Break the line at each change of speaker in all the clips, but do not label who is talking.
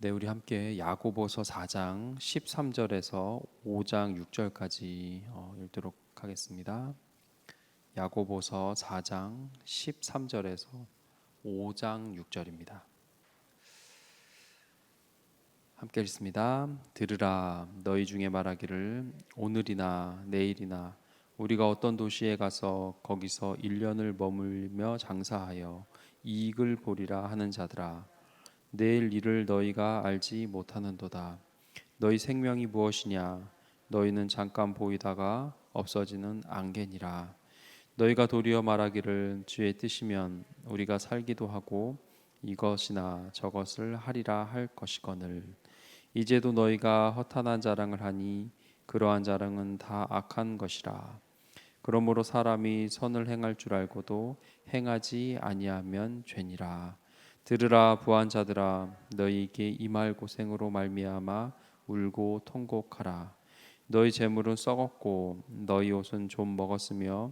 네, 우리 함께 야고보서 4장 13절에서 5장 6절까지 읽도록 하겠습니다. 야고보서 4장 13절에서 5장 6절입니다. 함께 읽습니다. 들으라, 너희 중에 말하기를 오늘이나 내일이나 우리가 어떤 도시에 가서 거기서 1년을 머물며 장사하여 이익을 보리라 하는 자들아, 내일 일을 너희가 알지 못하는도다. 너희 생명이 무엇이냐? 너희는 잠깐 보이다가 없어지는 안개니라. 너희가 도리어 말하기를 주의 뜻이면 우리가 살기도 하고 이것이나 저것을 하리라 할 것이거늘. 이제도 너희가 허탄한 자랑을 하니 그러한 자랑은 다 악한 것이라. 그러므로 사람이 선을 행할 줄 알고도 행하지 아니하면 죄니라. 들으라, 부한 자들아, 너희에게 이 말 고생으로 말미암아 울고 통곡하라. 너희 재물은 썩었고 너희 옷은 좀 먹었으며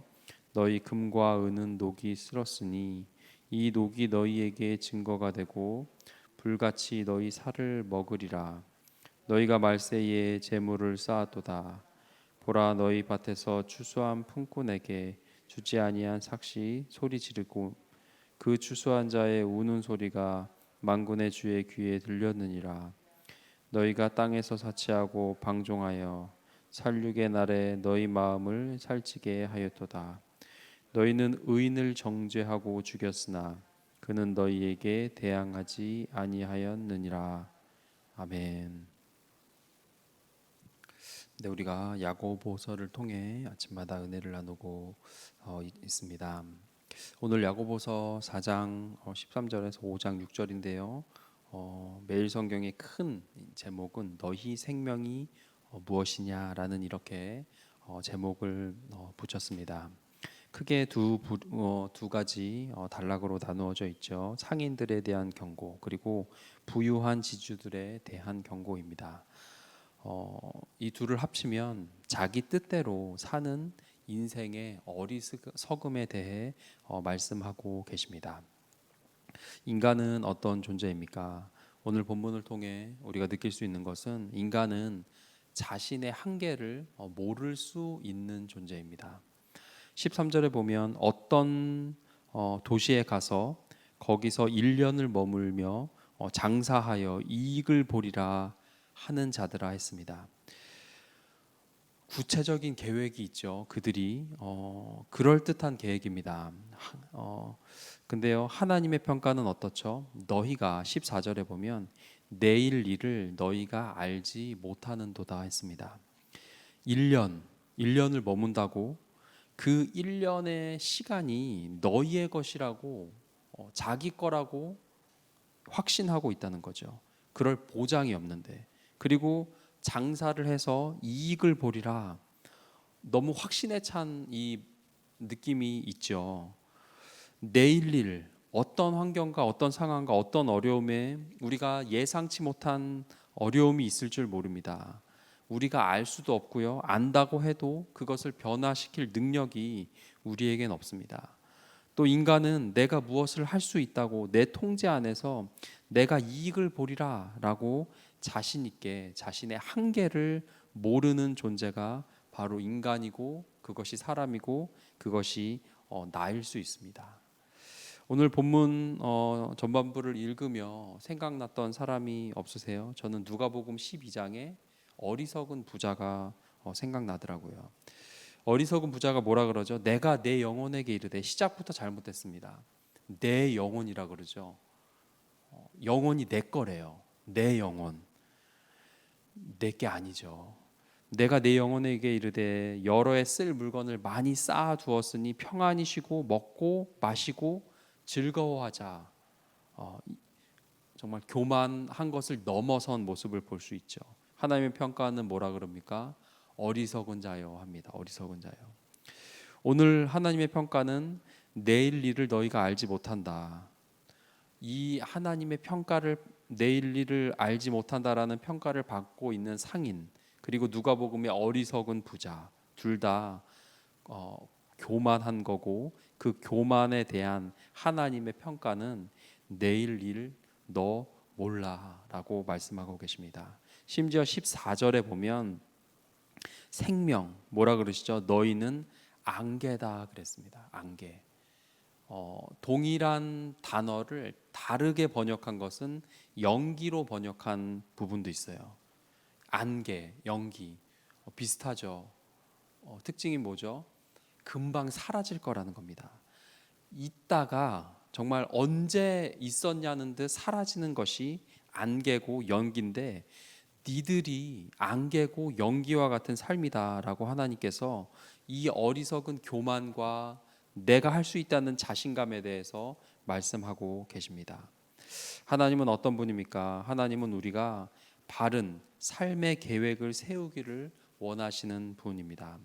너희 금과 은은 녹이 쓸었으니 이 녹이 너희에게 증거가 되고 불같이 너희 살을 먹으리라. 너희가 말세에 재물을 쌓았도다. 보라, 너희 밭에서 추수한 품꾼에게 주지 아니한 삭시 소리 지르고 그 추수한 자의 우는 소리가 만군의 주의 귀에 들렸느니라. 너희가 땅에서 사치하고 방종하여 살육의 날에 너희 마음을 살찌게 하였도다. 너희는 의인을 정죄하고 죽였으나 그는 너희에게 대항하지 아니하였느니라. 아멘. 네, 우리가 야고보서를 통해 아침마다 은혜를 나누고 있습니다. 오늘 야고보서 4장 13절에서 5장 6절인데요. 매일 성경의 큰 제목은 너희 생명이 무엇이냐라는 이렇게 제목을 붙였습니다. 크게 두 가지 단락으로 나누어져 있죠. 상인들에 대한 경고, 그리고 부유한 지주들에 대한 경고입니다. 이 둘을 합치면 자기 뜻대로 사는 인생의 어리석음에 대해 말씀하고 계십니다. 인간은 어떤 존재입니까? 오늘 본문을 통해 우리가 느낄 수 있는 것은 인간은 자신의 한계를 모를 수 있는 존재입니다. 13절에 보면 어떤 도시에 가서 거기서 1년을 머물며 장사하여 이익을 보리라 하는 자들아 했습니다. 구체적인 계획이 있죠. 그들이 그럴듯한 계획입니다. 근데요, 하나님의 평가는 어떻죠? 너희가 14절에 보면 내일 일을 너희가 알지 못하는도다 했습니다. 1년을 머문다고 그 1년의 시간이 너희의 것이라고 자기 거라고 확신하고 있다는 거죠. 그럴 보장이 없는데, 그리고 장사를 해서 이익을 보리라, 너무 확신에 찬 이 느낌이 있죠. 내일 일, 어떤 환경과 어떤 상황과 어떤 어려움에 우리가 예상치 못한 어려움이 있을 줄 모릅니다. 우리가 알 수도 없고요, 안다고 해도 그것을 변화시킬 능력이 우리에겐 없습니다. 또 인간은 내가 무엇을 할 수 있다고 내 통제 안에서 내가 이익을 보리라 라고 자신 있게 자신의 한계를 모르는 존재가 바로 인간이고, 그것이 사람이고, 그것이 나일 수 있습니다. 오늘 본문 전반부를 읽으며 생각났던 사람이 없으세요? 저는 누가복음 12장에 어리석은 부자가 생각나더라고요. 어리석은 부자가 뭐라 그러죠? 내가 내 영혼에게 이르되, 시작부터 잘못됐습니다. 내 영혼이라 그러죠. 영혼이 내 거래요. 내 영혼. 내 게 아니죠. 내가 내 영혼에게 이르되 여러 해 쓸 물건을 많이 쌓아 두었으니 평안히 쉬고 먹고 마시고 즐거워하자. 정말 교만한 것을 넘어선 모습을 볼 수 있죠. 하나님의 평가는 뭐라 그럽니까? 어리석은 자요 합니다. 어리석은 자요. 오늘 하나님의 평가는 내일 일을 너희가 알지 못한다. 이 하나님의 평가를, 내일 일을 알지 못한다라는 평가를 받고 있는 상인, 그리고 누가복음의 어리석은 부자, 둘 다 교만한 거고, 그 교만에 대한 하나님의 평가는 내일 일 너 몰라라고 말씀하고 계십니다. 심지어 14절에 보면 생명 뭐라 그러시죠? 너희는 안개다 그랬습니다. 안개. 동일한 단어를 다르게 번역한 것은 연기로 번역한 부분도 있어요. 안개, 연기 비슷하죠. 특징이 뭐죠? 금방 사라질 거라는 겁니다. 있다가 정말 언제 있었냐는 듯 사라지는 것이 안개고 연기인데 니들이 안개고 연기와 같은 삶이다라고 하나님께서 이 어리석은 교만과 내가 할 수 있다는 자신감에 대해서 말씀하고 계십니다. 하나님은 어떤 분입니까? 하나님은 우리가 바른 삶의 계획을 세우기를 원하시는 분입니다.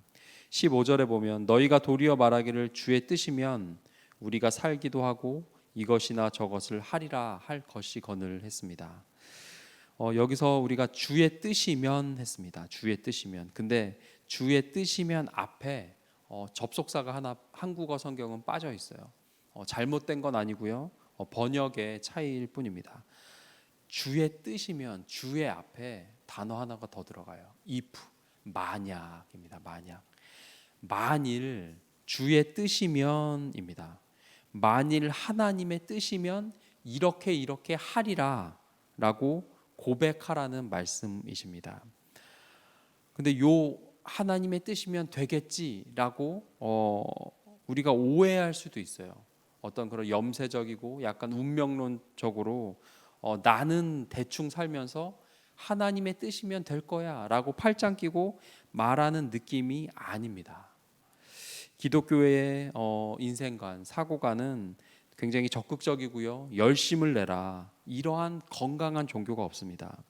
15절에 보면 너희가 도리어 말하기를 주의 뜻이면 우리가 살기도 하고 이것이나 저것을 하리라 할 것이거늘 했습니다. 여기서 우리가 주의 뜻이면 했습니다. 주의 뜻이면. 근데 주의 뜻이면 앞에 접속사가 하나 한국어 성경은 빠져 있어요. 잘못된 건 아니고요. 번역의 차이일 뿐입니다. 주의 뜻이면 주의 앞에 단어 하나가 더 들어가요. if, 만약입니다. 만약. 만일 주의 뜻이면입니다. 만일 하나님의 뜻이면 이렇게 하리라 라고 고백하라는 말씀이십니다. 근데 요 하나님의 뜻이면 되겠지라고 우리가 오해할 수도 있어요. 어떤 그런 염세적이고 약간 운명론적으로 나는 대충 살면서 하나님의 뜻이면 될 거야 라고 팔짱 끼고 말하는 느낌이 아닙니다. 기독교의 인생관, 사고관은 굉장히 적극적이고요. 열심을 내라. 이러한 건강한 종교가 없습니다.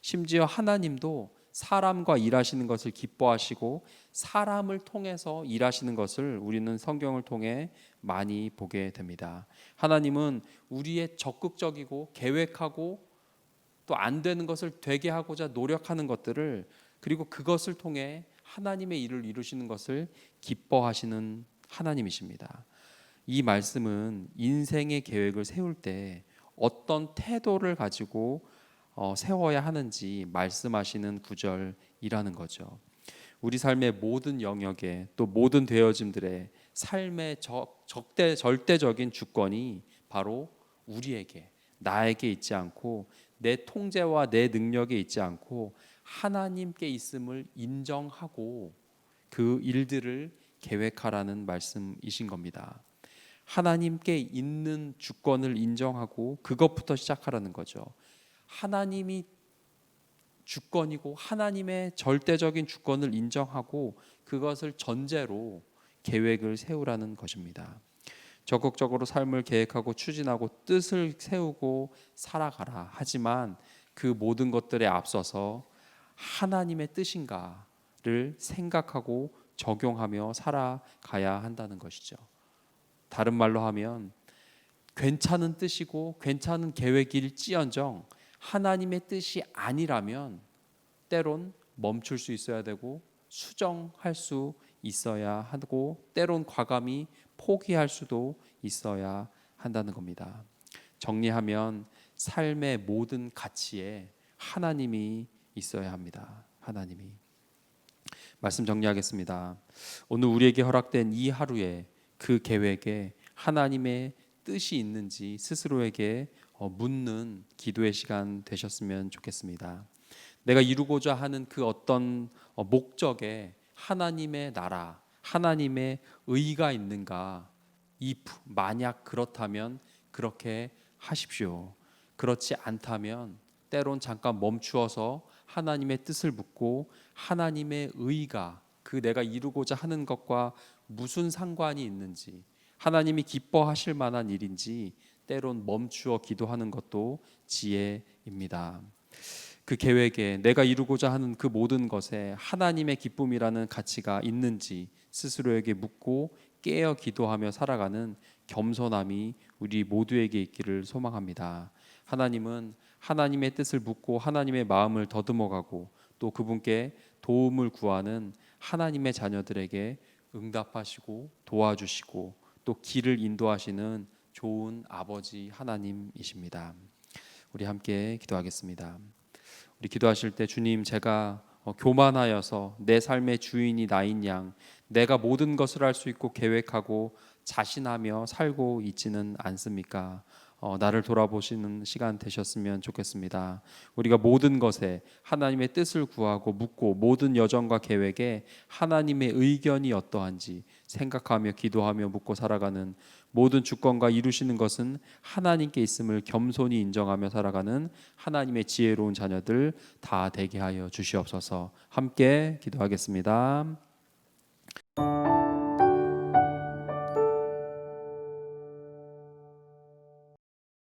심지어 하나님도 사람과 일하시는 것을 기뻐하시고 사람을 통해서 일하시는 것을 우리는 성경을 통해 많이 보게 됩니다. 하나님은 우리의 적극적이고 계획하고 또 안 되는 것을 되게 하고자 노력하는 것들을 그리고 그것을 통해 하나님의 일을 이루시는 것을 기뻐하시는 하나님이십니다. 이 말씀은 인생의 계획을 세울 때 어떤 태도를 가지고 세워야 하는지 말씀하시는 구절이라는 거죠. 우리 삶의 모든 영역에 또 모든 되어짐들의 삶의 절대적인 주권이 바로 우리에게 나에게 있지 않고 내 통제와 내 능력에 있지 않고 하나님께 있음을 인정하고 그 일들을 계획하라는 말씀이신 겁니다. 하나님께 있는 주권을 인정하고 그것부터 시작하라는 거죠. 하나님이 주권이고 하나님의 절대적인 주권을 인정하고 그것을 전제로 계획을 세우라는 것입니다. 적극적으로 삶을 계획하고 추진하고 뜻을 세우고 살아가라. 하지만 그 모든 것들에 앞서서 하나님의 뜻인가를 생각하고 적용하며 살아가야 한다는 것이죠. 다른 말로 하면 괜찮은 뜻이고 괜찮은 계획일지언정 하나님의 뜻이 아니라면 때론 멈출 수 있어야 되고 수정할 수 있어야 하고 때론 과감히 포기할 수도 있어야 한다는 겁니다. 정리하면 삶의 모든 가치에 하나님이 있어야 합니다. 하나님이. 말씀 정리하겠습니다. 오늘 우리에게 허락된 이 하루에 그 계획에 하나님의 뜻이 있는지 스스로에게 묻는 기도의 시간 되셨으면 좋겠습니다. 내가 이루고자 하는 그 어떤 목적에 하나님의 나라, 하나님의 의가 있는가? if 만약 그렇다면 그렇게 하십시오. 그렇지 않다면 때론 잠깐 멈추어서 하나님의 뜻을 묻고 하나님의 의가 그 내가 이루고자 하는 것과 무슨 상관이 있는지 하나님이 기뻐하실 만한 일인지 때론 멈추어 기도하는 것도 지혜입니다. 그 계획에 내가 이루고자 하는 그 모든 것에 하나님의 기쁨이라는 가치가 있는지 스스로에게 묻고 깨어 기도하며 살아가는 겸손함이 우리 모두에게 있기를 소망합니다. 하나님은 하나님의 뜻을 묻고 하나님의 마음을 더듬어가고 또 그분께 도움을 구하는 하나님의 자녀들에게 응답하시고 도와주시고 또 길을 인도하시는 좋은 아버지 하나님이십니다. 우리 함께 기도하겠습니다. 우리 기도하실 때 주님, 제가 교만하여서 내 삶의 주인이 나인 양, 내가 모든 것을 할 수 있고 계획하고 자신하며 살고 있지는 않습니까? 나를 돌아보시는 시간 되셨으면 좋겠습니다. 우리가 모든 것에 하나님의 뜻을 구하고 묻고 모든 여정과 계획에 하나님의 의견이 어떠한지 생각하며 기도하며 묻고 살아가는, 모든 주권과 이루시는 것은 하나님께 있음을 겸손히 인정하며 살아가는 하나님의 지혜로운 자녀들 다 되게 하여 주시옵소서. 함께 기도하겠습니다.